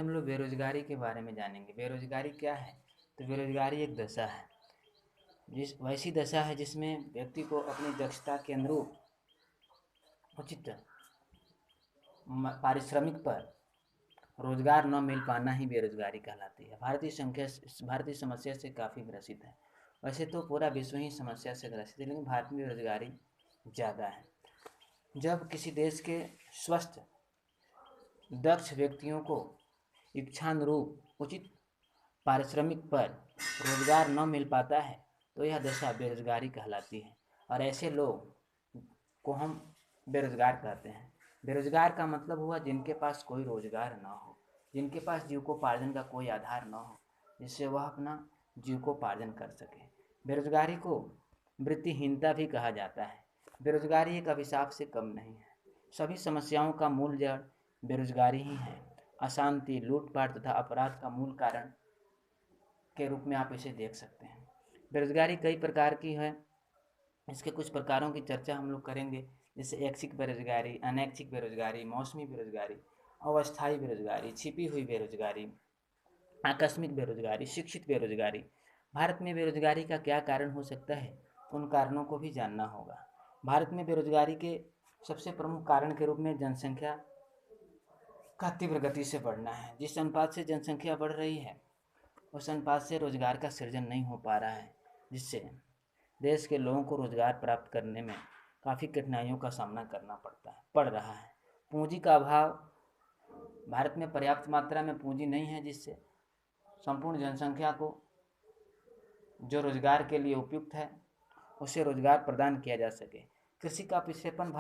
हम लोग बेरोजगारी के बारे में जानेंगे। बेरोजगारी क्या है? तो बेरोजगारी एक दशा है, वैसी दशा है जिसमें व्यक्ति को अपनी दक्षता के अनुरूप उचित पारिश्रमिक पर रोजगार न मिल पाना ही बेरोजगारी कहलाती है। भारतीय समस्या से काफ़ी ग्रसित है। वैसे तो पूरा विश्व ही समस्या से ग्रसित है, लेकिन भारत में बेरोजगारी ज़्यादा है। जब किसी देश के स्वस्थ दक्ष व्यक्तियों को इच्छानुरूप उचित पारिश्रमिक पर रोजगार न मिल पाता है तो यह दशा बेरोजगारी कहलाती है, और ऐसे लोग को हम बेरोजगार कहते हैं। बेरोजगार का मतलब हुआ जिनके पास कोई रोजगार न हो, जिनके पास जीविकोपार्जन का कोई आधार न हो, जिससे वह अपना जीविकोपार्जन कर सके। बेरोजगारी को वृत्तिहीनता भी कहा जाता है। बेरोजगारी एक अभिशाप से कम नहीं है। सभी समस्याओं का मूल जड़ बेरोजगारी ही है। अशांति, लूटपाट तथा अपराध का मूल कारण के रूप में आप इसे देख सकते हैं। बेरोजगारी कई प्रकार की है। इसके कुछ प्रकारों की चर्चा हम लोग करेंगे, जैसे ऐच्छिक बेरोजगारी, अनैच्छिक बेरोजगारी, मौसमी बेरोजगारी, अस्थायी बेरोजगारी, छिपी हुई बेरोजगारी, आकस्मिक बेरोजगारी, शिक्षित बेरोजगारी। भारत में बेरोजगारी का क्या कारण हो सकता है, उन कारणों को भी जानना होगा। भारत में बेरोजगारी के सबसे प्रमुख कारण के रूप में जनसंख्या का तीव्र गति से बढ़ना है। जिस अनुपात से जनसंख्या बढ़ रही है उस अनुपात से रोजगार का सृजन नहीं हो पा रहा है, जिससे देश के लोगों को रोजगार प्राप्त करने में काफ़ी कठिनाइयों का सामना करना पड़ रहा है। पूंजी का अभाव, भारत में पर्याप्त मात्रा में पूंजी नहीं है जिससे संपूर्ण जनसंख्या को जो रोजगार के लिए उपयुक्त है उसे रोजगार प्रदान किया जा सके। कृषि का पिछड़ेपन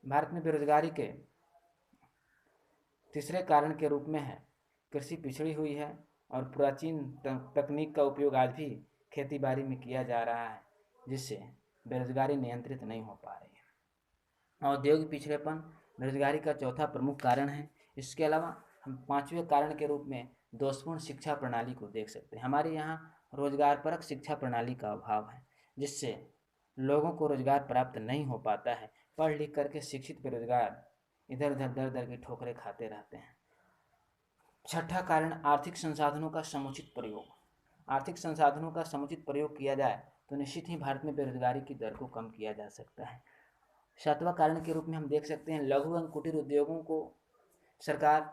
भारत में बेरोजगारी के तीसरे कारण के रूप में है। कृषि पिछड़ी हुई है और प्राचीन तकनीक का उपयोग आज भी खेती बाड़ी में किया जा रहा है, जिससे बेरोजगारी नियंत्रित नहीं हो पा रही है। औद्योगिक पिछड़ेपन बेरोजगारी का चौथा प्रमुख कारण है। इसके अलावा हम पांचवें कारण के रूप में दोषपूर्ण शिक्षा प्रणाली को देख सकते हैं। हमारे यहाँ रोजगारपरक शिक्षा प्रणाली का अभाव है, जिससे लोगों को रोजगार प्राप्त नहीं हो पाता है। पढ़ लिख करके शिक्षित बेरोजगार इधर उधर दर दर की ठोकरें खाते रहते हैं। छठा कारण आर्थिक संसाधनों का समुचित प्रयोग। आर्थिक संसाधनों का समुचित प्रयोग किया जाए तो निश्चित ही भारत में बेरोजगारी की दर को कम किया जा सकता है। सातवां कारण के रूप में हम देख सकते हैं लघु एवं कुटीर उद्योगों को सरकार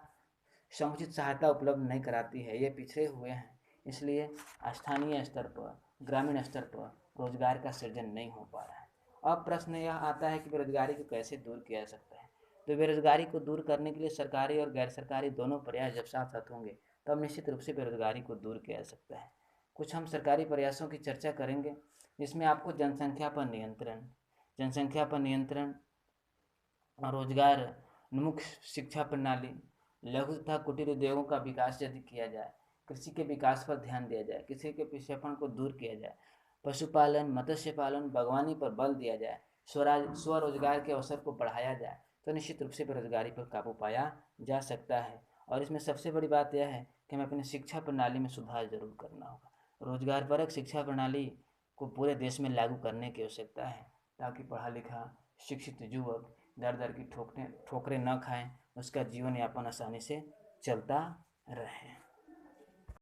समुचित सहायता उपलब्ध नहीं कराती है। ये पिछड़े हुए हैं, इसलिए स्थानीय स्तर पर, ग्रामीण स्तर पर रोजगार का सृजन नहीं हो पा रहा है। अब प्रश्न यह आता है कि बेरोजगारी को कैसे दूर किया जा सकता है। तो बेरोजगारी को दूर करने के लिए सरकारी और गैर सरकारी दोनों प्रयास जब साथ साथ होंगे तब निश्चित रूप से बेरोजगारी को दूर किया जा सकता है। कुछ हम सरकारी प्रयासों की चर्चा करेंगे, जिसमें आपको जनसंख्या पर नियंत्रण, रोजगार उन्मुख शिक्षा प्रणाली, लघु तथा कुटीर उद्योगों का विकास यदि किया जाए, कृषि के विकास पर ध्यान दिया जाए, कृषि के पिछड़ेपन को दूर किया जाए, पशुपालन, मत्स्य पालन, बागवानी पर बल दिया जाए, स्वरोजगार के अवसर को बढ़ाया जाए, तो निश्चित रूप से बेरोजगारी पर काबू पाया जा सकता है। और इसमें सबसे बड़ी बात यह है कि हमें अपनी शिक्षा प्रणाली में सुधार जरूर करना होगा। रोजगारपरक शिक्षा प्रणाली को पूरे देश में लागू करने की आवश्यकता है, ताकि पढ़ा लिखा शिक्षित युवक दर दर की ठोकरें न खाएं, उसका जीवन यापन आसानी से चलता रहे।